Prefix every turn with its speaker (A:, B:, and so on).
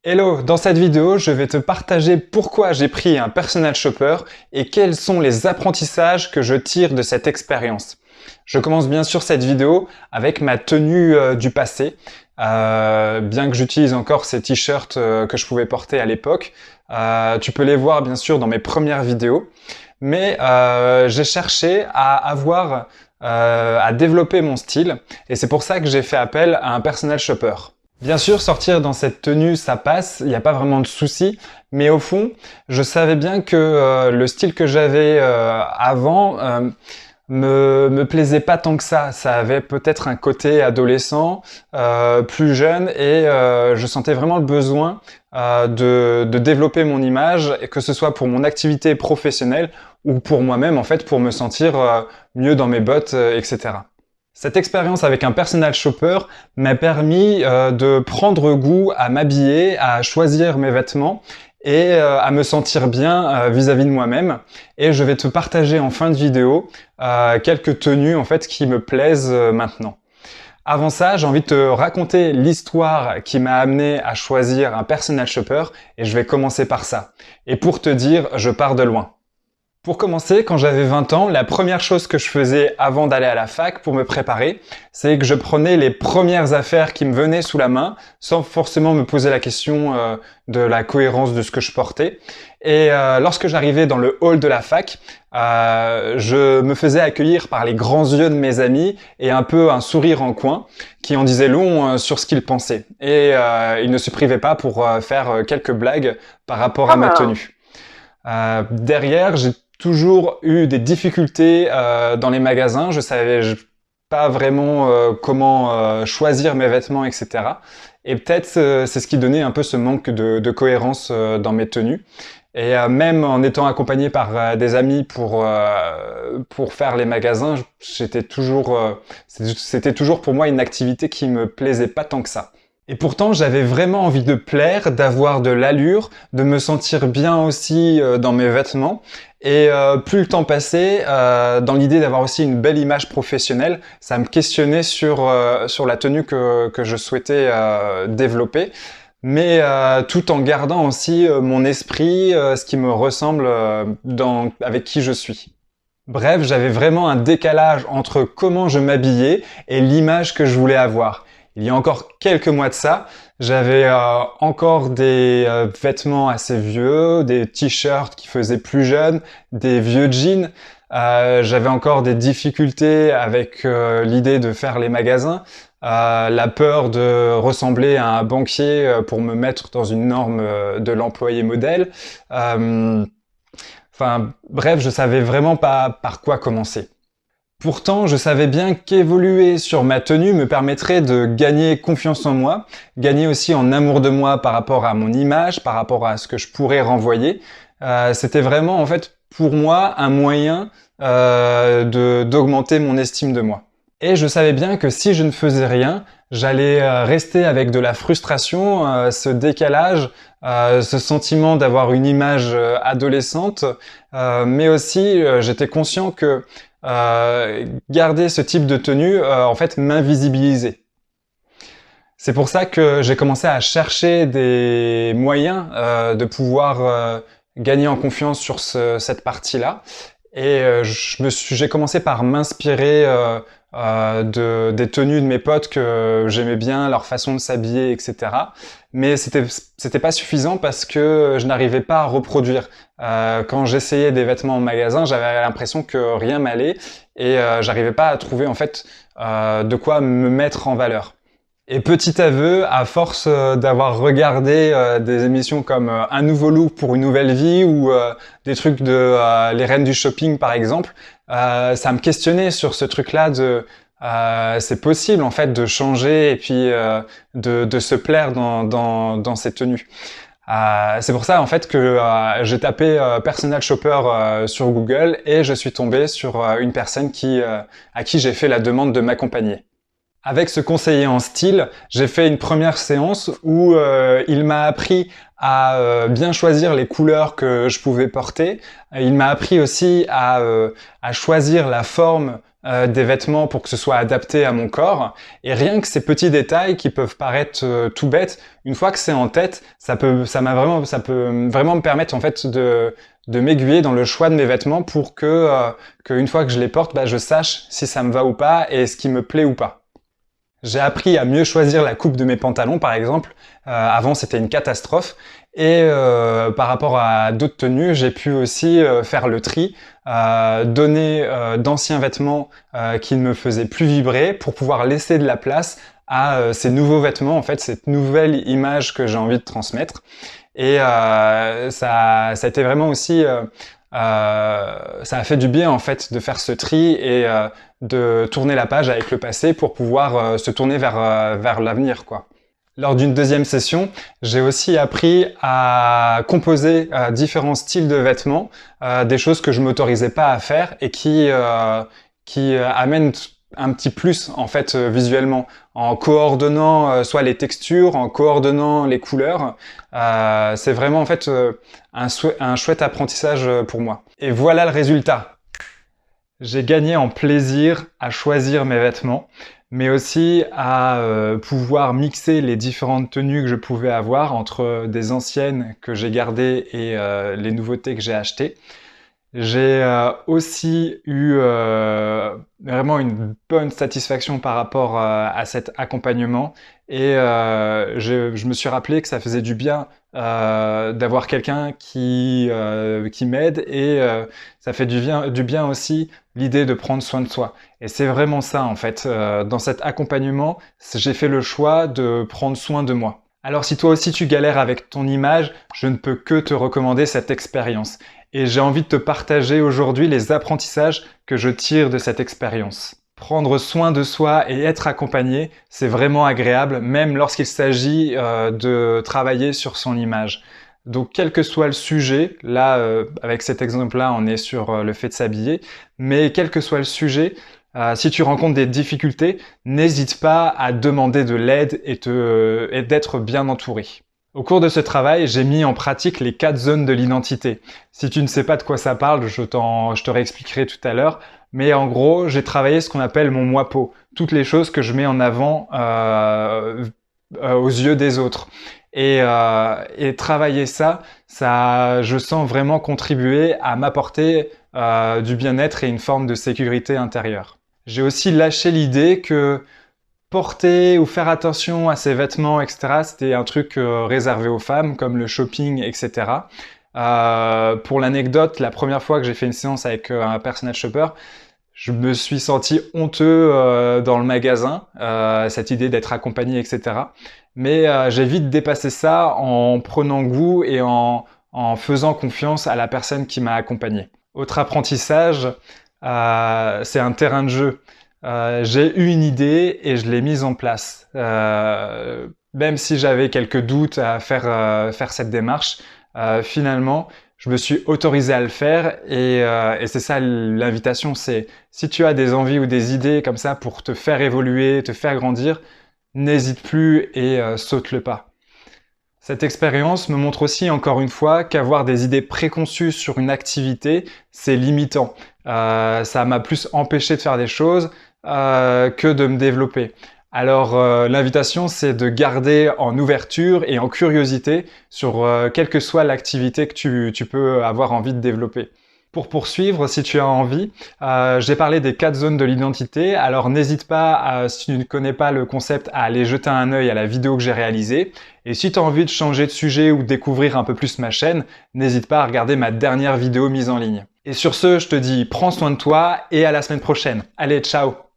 A: Hello, dans cette vidéo, je vais te partager pourquoi j'ai pris un personal shopper et quels sont les apprentissages que je tire de cette expérience. Je commence bien sûr cette vidéo avec ma tenue du passé, bien que j'utilise encore ces t-shirts que je pouvais porter à l'époque. Tu peux les voir bien sûr dans mes premières vidéos, mais j'ai cherché à développer mon style et c'est pour ça que j'ai fait appel à un personal shopper. Bien sûr, sortir dans cette tenue, ça passe, il n'y a pas vraiment de souci, mais au fond, je savais bien que le style que j'avais avant me plaisait pas tant que ça. Ça avait peut-être un côté adolescent, plus jeune, et je sentais vraiment le besoin de développer mon image, et que ce soit pour mon activité professionnelle ou pour moi-même, en fait, pour me sentir mieux dans mes bottes, etc. Cette expérience avec un personal shopper m'a permis de prendre goût à m'habiller, à choisir mes vêtements et à me sentir bien vis-à-vis de moi-même. Et je vais te partager en fin de vidéo quelques tenues en fait qui me plaisent maintenant. Avant ça, j'ai envie de te raconter l'histoire qui m'a amené à choisir un personal shopper et je vais commencer par ça. Et pour te dire, je pars de loin. Pour commencer, quand j'avais 20 ans, la première chose que je faisais avant d'aller à la fac pour me préparer, c'est que je prenais les premières affaires qui me venaient sous la main, sans forcément me poser la question de la cohérence de ce que je portais. Et lorsque j'arrivais dans le hall de la fac, je me faisais accueillir par les grands yeux de mes amis et un peu un sourire en coin qui en disait long sur ce qu'ils pensaient. Et ils ne se privaient pas pour faire quelques blagues par rapport à ma tenue. Derrière, j'ai toujours eu des difficultés dans les magasins. Je savais pas vraiment comment choisir mes vêtements, etc. Et peut-être c'est ce qui donnait un peu ce manque de cohérence dans mes tenues. Et même en étant accompagné par des amis pour faire les magasins, c'était toujours pour moi une activité qui me plaisait pas tant que ça. Et pourtant, j'avais vraiment envie de plaire, d'avoir de l'allure, de me sentir bien aussi dans mes vêtements. Et plus le temps passait, dans l'idée d'avoir aussi une belle image professionnelle, ça me questionnait sur la tenue que je souhaitais développer, mais tout en gardant aussi mon esprit, ce qui me ressemble avec qui je suis. Bref, j'avais vraiment un décalage entre comment je m'habillais et l'image que je voulais avoir. Il y a encore quelques mois de ça, j'avais encore des vêtements assez vieux, des t-shirts qui faisaient plus jeune, des vieux jeans. J'avais encore des difficultés avec l'idée de faire les magasins, la peur de ressembler à un banquier pour me mettre dans une norme de l'employé modèle. Enfin, bref, je savais vraiment pas par quoi commencer. Pourtant, je savais bien qu'évoluer sur ma tenue me permettrait de gagner confiance en moi, gagner aussi en amour de moi par rapport à mon image, par rapport à ce que je pourrais renvoyer. C'était vraiment, en fait, pour moi, un moyen d'augmenter mon estime de moi. Et je savais bien que si je ne faisais rien, j'allais rester avec de la frustration, ce décalage, ce sentiment d'avoir une image adolescente, mais aussi j'étais conscient que garder ce type de tenue, en fait, m'invisibilisait. C'est pour ça que j'ai commencé à chercher des moyens de pouvoir gagner en confiance sur cette partie-là. Et j'ai commencé par m'inspirer des tenues de mes potes que j'aimais bien, leur façon de s'habiller, etc. Mais c'était pas suffisant parce que je n'arrivais pas à reproduire. Quand j'essayais des vêtements en magasin, j'avais l'impression que rien m'allait et j'arrivais pas à trouver en fait de quoi me mettre en valeur. Et petit aveu, à force d'avoir regardé des émissions comme Un nouveau look pour une nouvelle vie ou des trucs de Les Reines du shopping par exemple, ça me questionnait sur ce truc-là de c'est possible en fait de changer et puis de se plaire dans ces tenues. C'est pour ça en fait que j'ai tapé personal shopper sur Google et je suis tombé sur une personne à qui j'ai fait la demande de m'accompagner. Avec ce conseiller en style, j'ai fait une première séance où il m'a appris à bien choisir les couleurs que je pouvais porter. Il m'a appris aussi à choisir la forme des vêtements pour que ce soit adapté à mon corps. Et rien que ces petits détails qui peuvent paraître tout bêtes, une fois que c'est en tête, ça peut vraiment me permettre en fait de m'aiguiller dans le choix de mes vêtements pour qu'une fois que je les porte, je sache si ça me va ou pas et ce qui me plaît ou pas. J'ai appris à mieux choisir la coupe de mes pantalons, par exemple. Avant, c'était une catastrophe. Et par rapport à d'autres tenues, j'ai pu aussi faire le tri, donner d'anciens vêtements qui ne me faisaient plus vibrer pour pouvoir laisser de la place à ces nouveaux vêtements, en fait, cette nouvelle image que j'ai envie de transmettre. Et ça a été vraiment aussi... ça a fait du bien en fait de faire ce tri et de tourner la page avec le passé pour pouvoir se tourner vers l'avenir, quoi. Lors d'une deuxième session, j'ai aussi appris à composer différents styles de vêtements, des choses que je m'autorisais pas à faire et qui amènent un petit plus en fait visuellement, en coordonnant soit les textures, en coordonnant les couleurs. C'est vraiment en fait un chouette apprentissage pour moi. Et voilà le résultat. J'ai gagné en plaisir à choisir mes vêtements, mais aussi à pouvoir mixer les différentes tenues que je pouvais avoir entre des anciennes que j'ai gardées et les nouveautés que j'ai achetées. J'ai aussi eu vraiment une bonne satisfaction par rapport à cet accompagnement et je me suis rappelé que ça faisait du bien d'avoir quelqu'un qui m'aide et ça fait du bien aussi l'idée de prendre soin de soi. Et c'est vraiment ça en fait. Dans cet accompagnement, j'ai fait le choix de prendre soin de moi. Alors si toi aussi tu galères avec ton image, je ne peux que te recommander cette expérience. Et j'ai envie de te partager aujourd'hui les apprentissages que je tire de cette expérience. Prendre soin de soi et être accompagné, c'est vraiment agréable, même lorsqu'il s'agit de travailler sur son image. Donc quel que soit le sujet, là avec cet exemple-là on est sur le fait de s'habiller, mais quel que soit le sujet, si tu rencontres des difficultés, n'hésite pas à demander de l'aide et d'être bien entouré. Au cours de ce travail, j'ai mis en pratique les 4 zones de l'identité. Si tu ne sais pas de quoi ça parle, je te réexpliquerai tout à l'heure. Mais en gros, j'ai travaillé ce qu'on appelle mon moi-peau. Toutes les choses que je mets en avant aux yeux des autres. Et travailler ça, je sens vraiment contribuer à m'apporter du bien-être et une forme de sécurité intérieure. J'ai aussi lâché l'idée que porter ou faire attention à ses vêtements, etc., c'était un truc réservé aux femmes, comme le shopping, etc. Pour l'anecdote, la première fois que j'ai fait une séance avec un personal shopper, je me suis senti honteux dans le magasin, cette idée d'être accompagné, etc. Mais j'ai vite dépassé ça en prenant goût et en faisant confiance à la personne qui m'a accompagné. Autre apprentissage, c'est un terrain de jeu. J'ai eu une idée et je l'ai mise en place. Même si j'avais quelques doutes à faire cette démarche, finalement, je me suis autorisé à le faire et c'est ça l'invitation, c'est si tu as des envies ou des idées comme ça pour te faire évoluer, te faire grandir, n'hésite plus et saute le pas. Cette expérience me montre aussi encore une fois qu'avoir des idées préconçues sur une activité, c'est limitant. Ça m'a plus empêché de faire des choses que de me développer. Alors l'invitation, c'est de garder en ouverture et en curiosité sur quelle que soit l'activité que tu peux avoir envie de développer. Pour poursuivre, si tu as envie, j'ai parlé des 4 zones de l'identité, alors n'hésite pas, si tu ne connais pas le concept, à aller jeter un œil à la vidéo que j'ai réalisée. Et si tu as envie de changer de sujet ou de découvrir un peu plus ma chaîne, n'hésite pas à regarder ma dernière vidéo mise en ligne. Et sur ce, je te dis prends soin de toi et à la semaine prochaine. Allez, ciao!